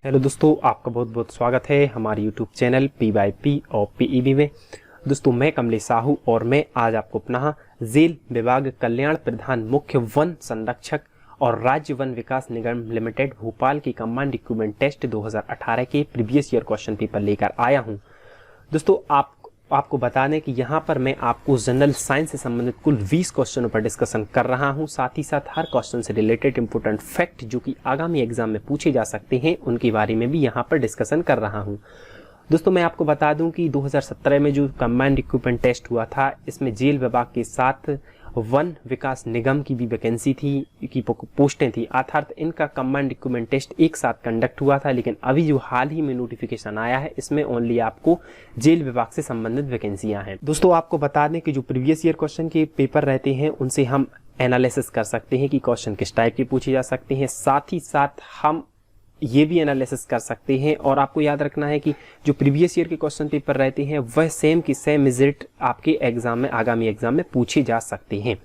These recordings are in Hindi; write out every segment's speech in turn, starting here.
हेलो दोस्तों, आपका बहुत बहुत स्वागत है हमारे यूट्यूब चैनल PYP और PEB में। दोस्तों, मैं कमलेश साहू और मैं आज आपको अपना जेल विभाग कल्याण प्रधान मुख्य वन संरक्षक और राज्य वन विकास निगम लिमिटेड भोपाल की कमांड इक्विपमेंट टेस्ट 2018 के प्रीवियस ईयर क्वेश्चन पेपर लेकर आया हूं। दोस्तों, आपको बता दें कि यहाँ पर मैं आपको जनरल साइंस से संबंधित कुल 20 क्वेश्चनों पर डिस्कशन कर रहा हूँ। साथ ही साथ हर क्वेश्चन से रिलेटेड इंपोर्टेंट फैक्ट जो कि आगामी एग्जाम में पूछे जा सकते हैं उनके बारे में भी यहाँ पर डिस्कशन कर रहा हूँ। दोस्तों, मैं आपको बता दूं कि 2017 में जो कमांड इक्विपमेंट टेस्ट हुआ था, इसमें जेल विभाग के साथ वन विकास निगम की भी वैकेंसी थी, की पोस्टें थी। अर्थात इनका कमांड इक्विपमेंट टेस्ट एक साथ कंडक्ट हुआ था, लेकिन अभी जो हाल ही में नोटिफिकेशन आया है इसमें ओनली आपको जेल विभाग से संबंधित वैकेंसियां हैं। दोस्तों, आपको बता दें कि जो प्रीवियस ईयर क्वेश्चन के पेपर रहते हैं उनसे हम एनालिसिस कर सकते हैं कि क्वेश्चन किस टाइप के पूछे जा सकते हैं। साथ ही साथ हम ये भी एनालिसिस कर सकते हैं। और आपको याद रखना है कि जो प्रीवियस ईयर के क्वेश्चन पेपर रहते हैं वह सेम की सेम रिजल्ट आपके एग्जाम में, आगामी एग्जाम में पूछे जा सकते हैं।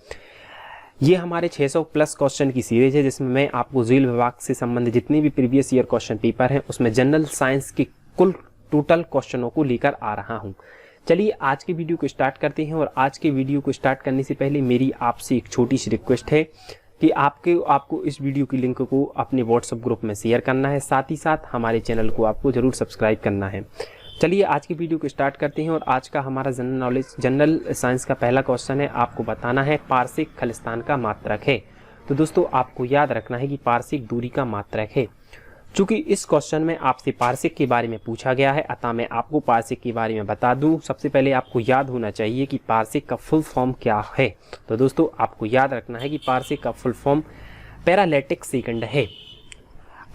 ये हमारे 600 प्लस क्वेश्चन की सीरीज है, जिसमें मैं आपको जेल विभाग से संबंधित जितने भी प्रीवियस ईयर क्वेश्चन पेपर हैं उसमें जनरल साइंस के कुल टोटल क्वेश्चों को लेकर आ रहा हूँ। चलिए आज के वीडियो को स्टार्ट करते हैं। और आज के वीडियो को स्टार्ट करने से पहले मेरी आपसे एक छोटी सी रिक्वेस्ट है कि आपको इस वीडियो की लिंक को अपने व्हाट्सएप ग्रुप में शेयर करना है। साथ ही साथ हमारे चैनल को आपको जरूर सब्सक्राइब करना है। चलिए आज की वीडियो को स्टार्ट करते हैं। और आज का हमारा जनरल साइंस का पहला क्वेश्चन है, आपको बताना है पार्शिक खलिस्तान का मात्रक है। तो दोस्तों, आपको याद रखना है कि पार्शिक दूरी का मात्रक है। चूंकि इस क्वेश्चन में आपसे पार्शिक के बारे में पूछा गया है, अतः मैं आपको पार्शिक के बारे में बता दूं। सबसे पहले आपको याद होना चाहिए कि पार्शिक का फुल फॉर्म क्या है। तो दोस्तों, आपको याद रखना है कि पार्शिक का फुल फॉर्म पैरालैटिक सेकंड है।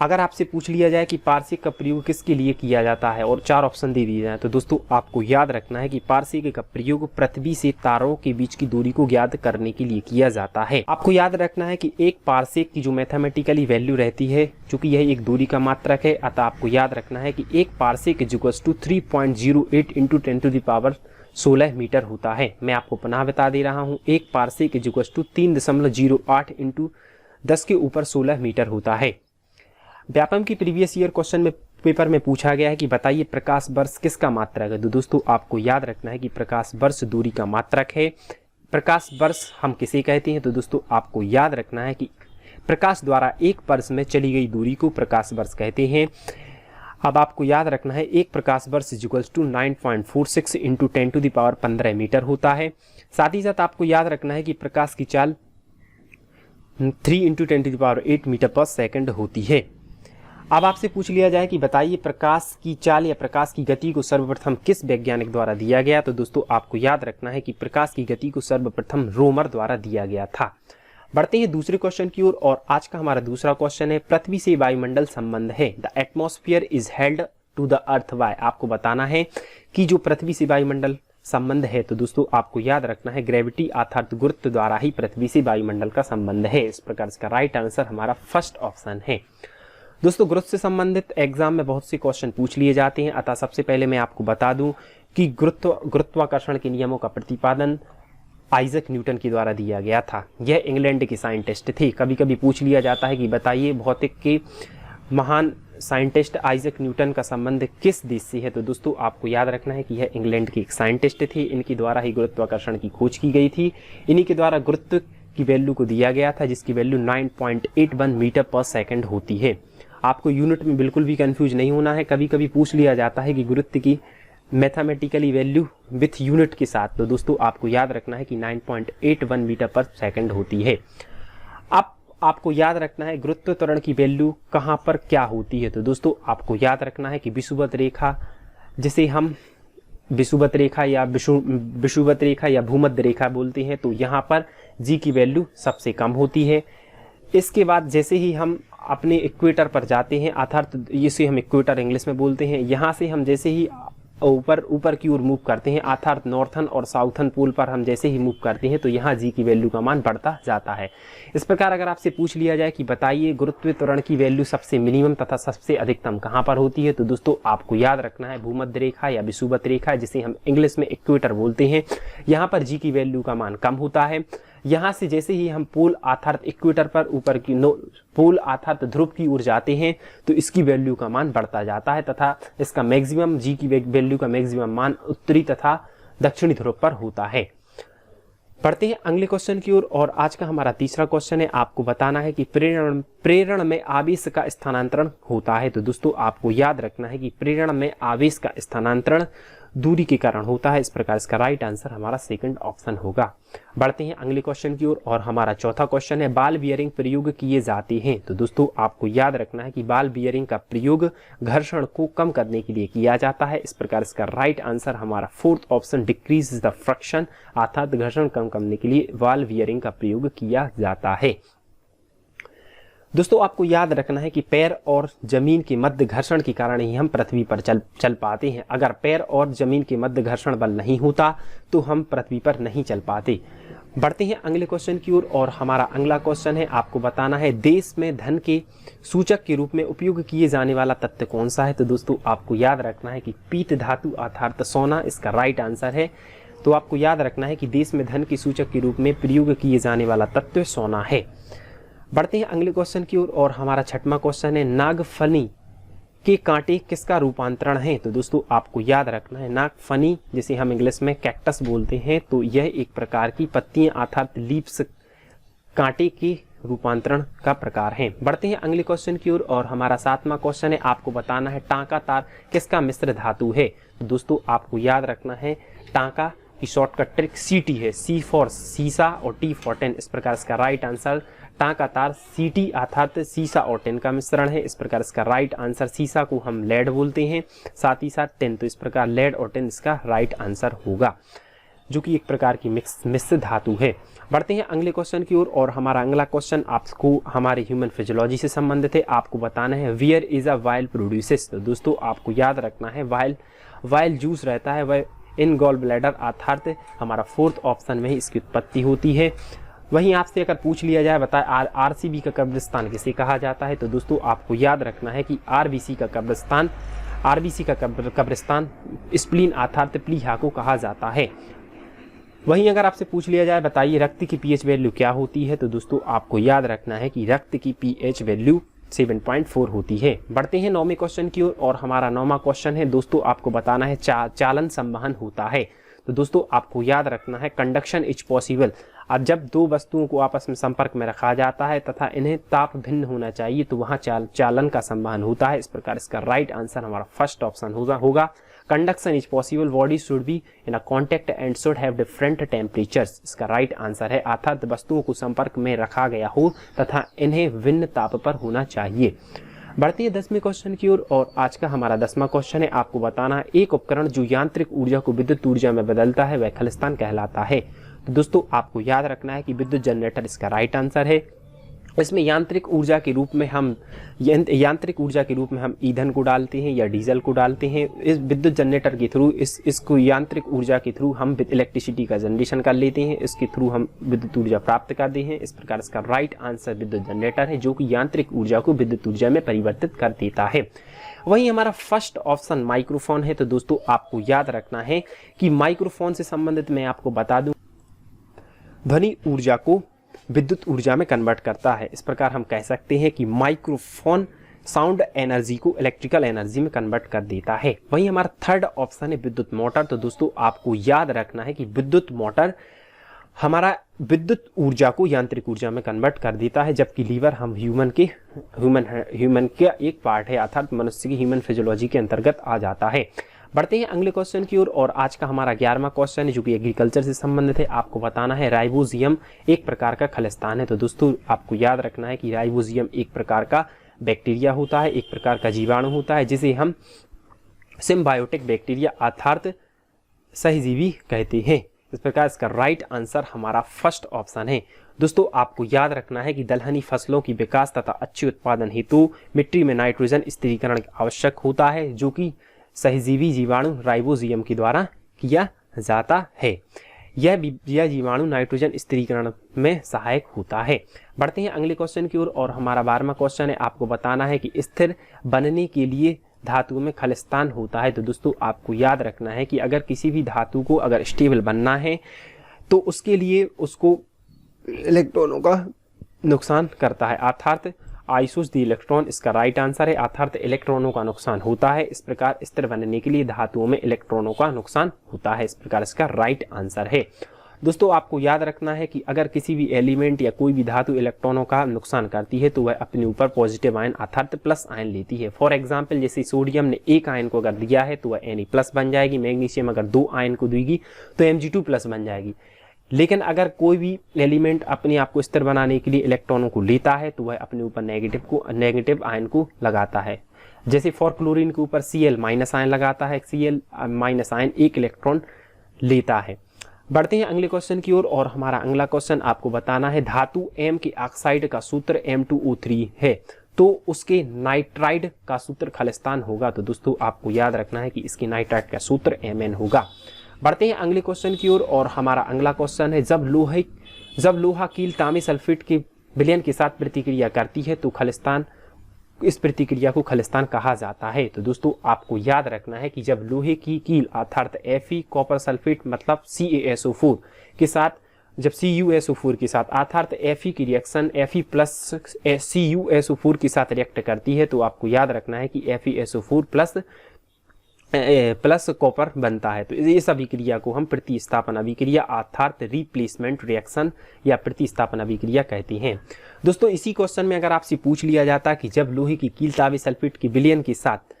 अगर आपसे पूछ लिया जाए कि पार्शिक का प्रयोग किसके लिए किया जाता है और 4 ऑप्शन दे दिए जाए, तो दोस्तों आपको याद रखना है कि पार्शिक का प्रयोग पृथ्वी से तारों के बीच की दूरी को ज्ञात करने के लिए किया जाता है। आपको याद रखना है कि एक पार्शिक की जो मैथमेटिकली वैल्यू रहती है, चूंकि यह एक दूरी का मात्रक है, अतः आपको याद रखना है कि एक पार्शिक इक्वल्स टू 3.08 × 10⁻16 मीटर होता है। मैं आपको पुनः बता दे रहा हूँ, एक पार्शिक इक्वल्स टू 3.08 × 10⁻16 मीटर होता है। व्यापम की प्रीवियस ईयर क्वेश्चन में पेपर में पूछा गया है कि बताइए प्रकाश वर्ष किसका मात्रक है। तो दोस्तों, आपको याद रखना है कि प्रकाश वर्ष दूरी का मात्रक है। प्रकाश वर्ष हम किसे कहते हैं, तो दोस्तों आपको याद रखना है कि प्रकाश द्वारा एक वर्ष में चली गई दूरी को प्रकाश वर्ष कहते हैं। अब आपको याद रखना है एक प्रकाश वर्ष इक्वल्स टू 9.46 × 10⁻15 मीटर होता है। साथ ही साथ आपको याद रखना है कि प्रकाश की चाल 3 × 10⁸ मीटर पर सेकंड होती है। अब आपसे पूछ लिया जाए कि बताइए प्रकाश की चाल या प्रकाश की गति को सर्वप्रथम किस वैज्ञानिक द्वारा दिया गया। तो दोस्तों, आपको याद रखना है कि प्रकाश की गति को सर्वप्रथम रोमर द्वारा दिया गया था। बढ़ते हैं दूसरे क्वेश्चन की ओर। और आज का हमारा दूसरा क्वेश्चन है, पृथ्वी से वायुमंडल संबंध है। The atmosphere is held to the earth by. आपको बताना है कि जो पृथ्वी से वायुमंडल संबंध है, तो दोस्तों आपको याद रखना है ग्रेविटी अर्थात गुरुत्व द्वारा ही पृथ्वी से वायुमंडल का संबंध है। इस प्रकार इसका राइट आंसर हमारा फर्स्ट ऑप्शन है। दोस्तों, गुरुत्व से संबंधित एग्जाम में बहुत से क्वेश्चन पूछ लिए जाते हैं, अतः सबसे पहले मैं आपको बता दूं कि गुरुत्वाकर्षण के नियमों का प्रतिपादन आइजक न्यूटन के द्वारा दिया गया था। यह इंग्लैंड के साइंटिस्ट थे। कभी कभी पूछ लिया जाता है कि बताइए भौतिक के महान साइंटिस्ट आइजक न्यूटन का संबंध किस देश से है। तो दोस्तों, आपको याद रखना है कि यह इंग्लैंड के एक साइंटिस्ट थे। इनके द्वारा ही गुरुत्वाकर्षण की खोज की गई थी। इन्हीं के द्वारा गुरुत्व की वैल्यू को दिया गया था, जिसकी वैल्यू 9.81 मीटर पर सेकंड होती है। आपको यूनिट में बिल्कुल भी कंफ्यूज नहीं होना है। कभी कभी पूछ लिया जाता है कि गुरुत्व की मैथमेटिकली वैल्यू विथ यूनिट के साथ, तो दोस्तों आपको याद रखना है कि 9.81 मीटर पर सेकंड होती है। अब आपको याद रखना है गुरुत्व त्वरण की वैल्यू कहां पर क्या होती है। तो दोस्तों, आपको याद रखना है कि विषुवत रेखा, जिसे हम विषुवत रेखा या भूमध्य रेखा बोलते हैं, तो यहाँ पर जी की वैल्यू सबसे कम होती है। इसके बाद जैसे ही हम अपने इक्वेटर पर जाते हैं, अर्थात इसे हम इक्वेटर इंग्लिश में बोलते हैं, यहाँ से हम जैसे ही ऊपर की ओर मूव करते हैं, अर्थात नॉर्थन और साउथन पोल पर हम जैसे ही मूव करते हैं, तो यहाँ जी की वैल्यू का मान बढ़ता जाता है। इस प्रकार अगर आपसे पूछ लिया जाए कि बताइए गुरुत्व त्वरण की वैल्यू सबसे मिनिमम तथा सबसे अधिकतम कहाँ पर होती है, तो दोस्तों आपको याद रखना है भूमध्य रेखा या विषुवत रेखा, जिसे हम इंग्लिश में इक्वेटर बोलते हैं। यहाँ पर जी की वैल्यू का मान कम होता है। यहाँ से जैसे ही हम पोल अर्थात इक्वेटर पर ऊपर की पोल अर्थात ध्रुव की ओर जाते हैं तो इसकी वैल्यू का मान बढ़ता जाता है तथा इसका मैक्सिमम जी की वैल्यू का मैक्सिमम मान उत्तरी तथा दक्षिणी ध्रुव पर होता है। पढ़ते हैं अगले क्वेश्चन की ओर और आज का हमारा तीसरा क्वेश्चन है, आपको बताना है कि प्रेरण में आवेश का स्थानांतरण होता है। तो दोस्तों आपको याद रखना है कि प्रेरण में आवेश का स्थानांतरण दूरी के कारण होता है। इस प्रकार इसका राइट आंसर हमारा सेकंड ऑप्शन होगा। बढ़ते हैं अगले क्वेश्चन की ओर और हमारा चौथा क्वेश्चन है, बाल बियरिंग प्रयोग किए जाते हैं। तो दोस्तों आपको याद रखना है कि बाल बियरिंग का प्रयोग घर्षण को कम करने के लिए किया जाता है। इस प्रकार इसका राइट आंसर हमारा fourth option decrease the friction अर्थात घर्षण कम करने के लिए बाल बियरिंग का प्रयोग किया जाता है। दोस्तों आपको याद रखना है कि पैर और जमीन के मध्य घर्षण के कारण ही हम पृथ्वी पर चल पाते हैं। अगर पैर और जमीन के मध्य घर्षण बल नहीं होता तो हम पृथ्वी पर नहीं चल पाते। बढ़ते हैं अगले क्वेश्चन की ओर और हमारा अगला क्वेश्चन है, आपको बताना है देश में धन के सूचक के रूप में उपयोग किए जाने वाला तत्व कौन सा है। तो दोस्तों आपको याद रखना है कि पीत धातु अर्थात सोना इसका राइट आंसर है। तो आपको याद रखना है कि देश में धन के सूचक के रूप में प्रयोग किए जाने वाला तत्व सोना है। बढ़ते हैं अगले क्वेश्चन की ओर और हमारा छठवां क्वेश्चन है, नागफनी के कांटे किसका रूपांतरण है। तो दोस्तों आपको याद रखना है नागफनी जिसे हम इंग्लिश में कैक्टस बोलते हैं, तो यह एक प्रकार की पत्तियां अर्थात लीव्स कांटे के रूपांतरण का प्रकार है। बढ़ते हैं अगले क्वेश्चन की ओर और हमारा सातवां क्वेश्चन है, आपको बताना है टांका तार किसका मिश्र धातु है। तो दोस्तों आपको याद रखना है टांका की शॉर्टकट ट्रिक सीटी है, सी फॉर सीसा और टी फॉर टेन। इस प्रकार इसका राइट आंसर टांका तार सीटी अर्थात सीसा और टेन का मिश्रण है। इस प्रकार इसका राइट आंसर, सीसा को हम लेड बोलते हैं, साथ ही साथ टेन, तो इस प्रकार लेड और टेन इसका राइट आंसर होगा, जो कि एक प्रकार की मिश्र धातु है। बढ़ते हैं अगले क्वेश्चन की ओर और हमारा अगला क्वेश्चन आपको हमारे ह्यूमन फिजियोलॉजी से संबंधित है। आपको बताना है where is a while produces. तो दोस्तों आपको याद रखना है वाइल जूस रहता है वह इन गॉल ब्लैडर अर्थात हमारा फोर्थ ऑप्शन में ही इसकी उत्पत्ति होती है। वहीं आपसे अगर पूछ लिया जाए बताए आरसीबी का कब्रिस्तान किसे कहा जाता है। तो दोस्तों आपको याद रखना है कि आरबीसी का कब्रिस्तान स्प्लीन अर्थात प्लीहा को कहा जाता है। वहीं अगर आपसे पूछ लिया जाए बताइए रक्त की पीएच वैल्यू क्या होती है। तो दोस्तों आपको याद रखना है कि रक्त की पीएच वैल्यू 7.4 होती है। बढ़ते हैं 9वें क्वेश्चन की ओर और हमारा 9वां क्वेश्चन है, दोस्तों आपको बताना है चालन संवहन होता है। तो दोस्तों आपको याद रखना है कंडक्शन इज पॉसिबल। अब जब दो वस्तुओं को आपस में संपर्क में रखा जाता है तथा इन्हें ताप भिन्न होना चाहिए तो वहां चालन का संवहन होता है। इस प्रकार इसका राइट आंसर हमारा फर्स्ट ऑप्शन होगा। Conduction is possible, body should be in a contact and should have different temperatures. इसका राइट आंसर है अर्थात वस्तुओं को संपर्क में रखा गया हो तथा इन्हें भिन्न ताप पर होना चाहिए। बढ़ते हैं 10वें क्वेश्चन की ओर और आज का हमारा 10वां क्वेश्चन है, आपको बताना है एक उपकरण जो यांत्रिक ऊर्जा को विद्युत ऊर्जा में बदलता है वह खलिस्तान कहलाता है। तो दोस्तों आपको याद रखना है कि विद्युत जनरेटर इसका राइट आंसर है। इसमें यांत्रिक ऊर्जा के रूप में हम ईंधन को डालते हैं या डीजल को डालते हैं। इस विद्युत जनरेटर के थ्रू इसको यांत्रिक ऊर्जा के थ्रू हम इलेक्ट्रिसिटी का जनरेशन कर लेते हैं, इसके थ्रू हम विद्युत ऊर्जा प्राप्त करते हैं। इस प्रकार इसका राइट आंसर विद्युत जनरेटर है जो कि यांत्रिक ऊर्जा को विद्युत ऊर्जा में परिवर्तित कर देता है। वहीं हमारा फर्स्ट ऑप्शन माइक्रोफोन है। तो दोस्तों आपको याद रखना है कि माइक्रोफोन से संबंधित मैं आपको बता दूं ध्वनि ऊर्जा को विद्युत ऊर्जा में कन्वर्ट करता है। इस प्रकार हम कह सकते हैं कि माइक्रोफोन साउंड एनर्जी को इलेक्ट्रिकल एनर्जी में कन्वर्ट कर देता है। वहीं हमारा थर्ड ऑप्शन है विद्युत मोटर। तो दोस्तों आपको याद रखना है कि विद्युत मोटर हमारा विद्युत ऊर्जा को यांत्रिक ऊर्जा में कन्वर्ट कर देता है, जबकि लीवर हम ह्यूमन का एक पार्ट है अर्थात मनुष्य की ह्यूमन फिजियोलॉजी के अंतर्गत आ जाता है। बढ़ते हैं अगले क्वेश्चन की ओर और आज का हमारा 11वां क्वेश्चन है जो कि एग्रीकल्चर से संबंधित है। आपको बताना है राइबोजियम एक प्रकार का खलिस्तान है। तो दोस्तों आपको याद रखना है कि राइबोजियम एक प्रकार का बैक्टीरिया होता है, एक प्रकार का जीवाणु होता है जिसे हम सिम्बायोटिक बैक्टीरिया अर्थात सहजीवी कहते हैं। इस प्रकार इसका राइट आंसर हमारा फर्स्ट ऑप्शन है। दोस्तों आपको याद रखना है कि दलहनी फसलों की विकास तथा अच्छे उत्पादन हेतु मिट्टी में नाइट्रोजन स्थिरीकरण आवश्यक होता है जो कि सहजीवी जीवाणु राइबोजियम के द्वारा किया जाता है। यह जीवाणु नाइट्रोजन स्थिरीकरण में सहायक होता है। बढ़ते हैं अगले क्वेश्चन की ओर और हमारा 12वां क्वेश्चन है। आपको बताना है कि स्थिर बनने के लिए धातु में खलिस्तान होता है। तो दोस्तों आपको याद रखना है कि अगर किसी भी धातु को अगर स्टेबल बनना है तो उसके लिए उसको इलेक्ट्रॉनों का नुकसान करता है। अर्थात आइसोस द इलेक्ट्रॉन इसका राइट आंसर है। अर्थात इलेक्ट्रॉनों का नुकसान होता है। इस प्रकार स्थिर बनने के लिए धातुओं में इलेक्ट्रॉनों का नुकसान होता है। इस प्रकार इसका राइट आंसर है। दोस्तों आपको याद रखना है कि अगर किसी भी एलिमेंट या कोई भी धातु इलेक्ट्रॉनों का नुकसान करती है तो वह अपने ऊपर पॉजिटिव आयन अर्थात प्लस आयन लेती है। फॉर एग्जांपल जैसे सोडियम ने एक आयन को अगर दिया है तो वह Na प्लस बन जाएगी। मैग्नीशियम अगर 2 आयन को देगी तो Mg2 प्लस बन जाएगी। लेकिन अगर कोई भी एलिमेंट अपने आप को स्थिर बनाने के लिए इलेक्ट्रॉनों को लेता है तो वह अपने ऊपर नेगेटिव आयन को लगाता है। जैसे फॉर क्लोरीन के ऊपर Cl माइनस आयन लगाता है। Cl माइनस आयन एक इलेक्ट्रॉन लेता है। बढ़ते हैं अगले क्वेश्चन की ओर और हमारा अगला क्वेश्चन आपको बताना है धातु M के ऑक्साइड का सूत्र M2O3 है तो उसके नाइट्राइड का सूत्र खालिस्तान होगा। तो दोस्तों आपको याद रखना है कि इसके नाइट्राइड का सूत्र Mn होगा। बढ़ते हैं अगले क्वेश्चन की ओर और हमारा अगला क्वेश्चन है जब लोहा कील तांबे सल्फेट के विलयन के साथ प्रतिक्रिया करती है तो खालिस्तान, इस प्रतिक्रिया को खालिस्तान कहा जाता है। तो दोस्तों आपको याद रखना है कि जब लोहे की कील अर्थात Fe कॉपर सल्फेट मतलब CaSO4 के साथ, जब CuSO4 के साथ अर्थात Fe की रिएक्शन Fe प्लस CuSO4 के साथ रिएक्ट करती है तो आपको याद रखना है कि FeSO4 प्लस कॉपर बनता है। तो इस अभिक्रिया को हम प्रतिस्थापन अभिक्रिया अर्थात रिप्लेसमेंट रिएक्शन या प्रतिस्थापन अभिक्रिया कहते हैं। दोस्तों इसी क्वेश्चन में अगर आपसे पूछ लिया जाता कि जब लोहे की कील तांबे सल्फेट के विलयन के साथ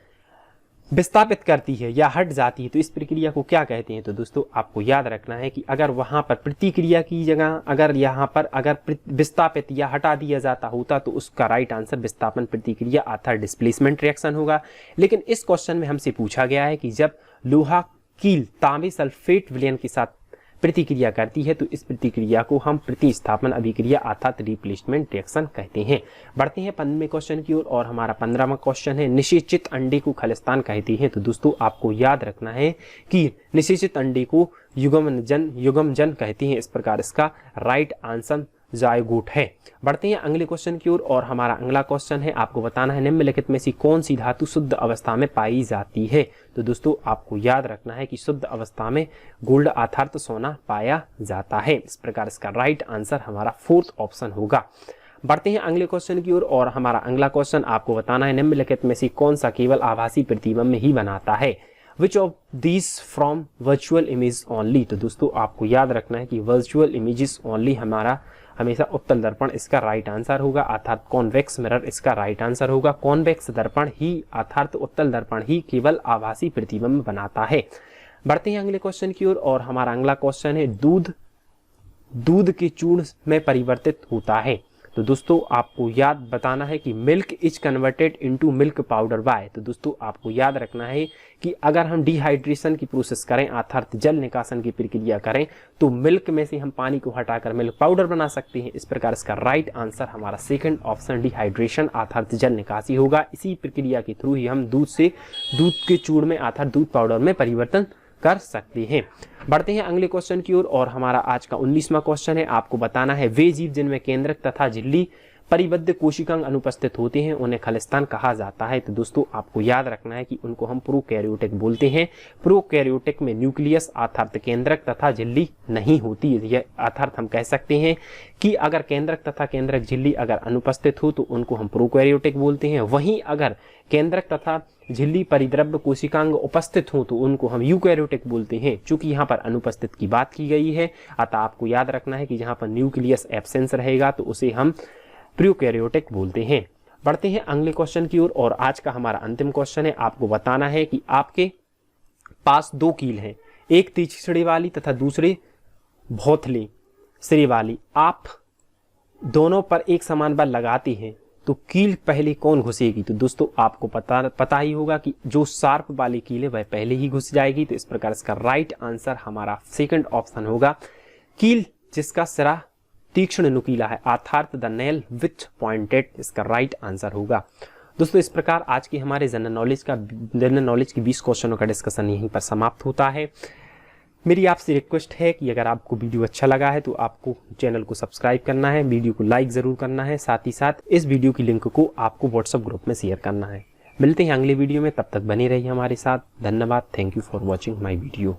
विस्थापित करती है या हट जाती है तो इस प्रक्रिया को क्या कहते हैं। तो दोस्तों आपको याद रखना है कि अगर वहां पर प्रतिक्रिया की जगह अगर यहाँ पर अगर विस्थापित या हटा दिया जाता होता तो उसका राइट आंसर विस्थापन प्रतिक्रिया अर्थात डिस्प्लेसमेंट रिएक्शन होगा। लेकिन इस क्वेश्चन में हमसे पूछा गया है कि जब लोहा कील तांबे सल्फेट विलयन के साथ प्रतिक्रिया करती है तो इस प्रतिक्रिया को हम प्रतिस्थापन अभिक्रिया अर्थात रिप्लेसमेंट रिएक्शन कहते हैं। बढ़ते हैं 15वें क्वेश्चन की ओर और हमारा 15वां क्वेश्चन है निषेचित अंडे को खालिस्तान कहते हैं। तो दोस्तों आपको याद रखना है कि निषेचित अंडे को युग्मजन कहते हैं। इस प्रकार इसका राइट आंसर जायगोट है। बढ़ते हैं अगले क्वेश्चन की ओर और हमारा अगला क्वेश्चन है आपको बताना है निम्नलिखित में से कौन सी धातु शुद्ध अवस्था में पाई जाती है। तो दोस्तों आपको याद रखना है कि शुद्ध अवस्था में गोल्ड अर्थात सोना पाया जाता है। इस प्रकार इसका राइट आंसर हमारा 4th ऑप्शन होगा। बढ़ते हैं अगले क्वेश्चन की ओर और हमारा अगला क्वेश्चन आपको बताना है निम्नलिखित में से कौन सा केवल आभासी प्रतिबिंब ही बनाता है। Which of these from virtual image only। तो दोस्तों आपको याद रखना है कि वर्चुअल इमेजेस ओनली हमारा हमेशा उत्तल दर्पण इसका राइट आंसर होगा अर्थात कॉन्वेक्स मिरर इसका राइट आंसर होगा। कॉन्वेक्स दर्पण ही अर्थात उत्तल दर्पण ही केवल आभासी प्रतिबिंब बनाता है। बढ़ते हैं अगले क्वेश्चन की ओर और हमारा अगला क्वेश्चन है दूध के चूर्ण में परिवर्तित होता है। तो दोस्तों आपको याद बताना है कि milk is converted into milk powder by. तो दोस्तों आपको याद रखना है कि अगर हम डिहाइड्रेशन की प्रोसेस करें अर्थात जल निकासन की प्रक्रिया करें तो मिल्क में से हम पानी को हटाकर मिल्क पाउडर बना सकते हैं। इस प्रकार इसका राइट आंसर हमारा 2nd ऑप्शन डिहाइड्रेशन अर्थात जल निकासी होगा। इसी प्रक्रिया के थ्रू ही हम दूध के चूर्ण में अर्थात दूध पाउडर में परिवर्तन कर सकते हैं। बढ़ते हैं अगले क्वेश्चन की ओर और हमारा आज का 19वां क्वेश्चन है आपको बताना है वे जीव जिनमें केंद्रक तथा झिल्ली परिबद्ध कोशिकांग अनुपस्थित होते हैं उन्हें खालिस्तान कहा जाता है। तो दोस्तों आपको याद रखना है कि उनको हम प्रोकैरियोटिक बोलते हैं। प्रोकैरियोटिक में न्यूक्लियस अर्थात केंद्रक तथा झिल्ली नहीं होती है। अर्थात हम कह सकते हैं कि अगर केंद्रक तथा केंद्रक झिल्ली अगर अनुपस्थित हो तो उनको हम प्रोकैरियोटिक बोलते हैं। वहीं अगर केंद्रक तथा झिल्ली परिद्रव्य कोशिकांग उपस्थित हो तो उनको हम यूकैरियोटिक बोलते हैं। चूंकि यहाँ पर अनुपस्थित की बात की गई है अतः आपको याद रखना है कि जहाँ पर न्यूक्लियस एब्सेंस रहेगा तो उसे हम प्रोकैरियोटिक बोलते हैं। बढ़ते हैं अगले क्वेश्चन की ओर और आज का हमारा अंतिम क्वेश्चन है आपको बताना है कि आपके पास 2 कील हैं, एक तिरछी सिरे वाली तथा दूसरे भौथले सिरे वाली। आप दोनों पर एक समान बल लगाते हैं तो कील पहले कौन घुसेगी। तो दोस्तों आपको पता ही होगा कि जो शार्प वाली कील है वह पहले ही घुस जाएगी। तो इस प्रकार इसका राइट आंसर हमारा 2nd ऑप्शन होगा कील जिसका सिरा तीक्ष्ण नुकीला है अर्थात द नेल विथ पॉइंटेड इसका राइट आंसर होगा। दोस्तों इस प्रकार आज की हमारे जनरल नॉलेज की 20 क्वेश्चनों का डिस्कशन यहीं पर समाप्त होता है। मेरी आपसे रिक्वेस्ट है कि अगर आपको वीडियो अच्छा लगा है तो आपको चैनल को सब्सक्राइब करना है, वीडियो को लाइक जरूर करना है, साथ ही साथ इस वीडियो की लिंक को आपको व्हाट्सएप ग्रुप में शेयर करना है। मिलते हैं अगले वीडियो में, तब तक बने रहिए हमारे साथ। धन्यवाद। Thank you for watching my video.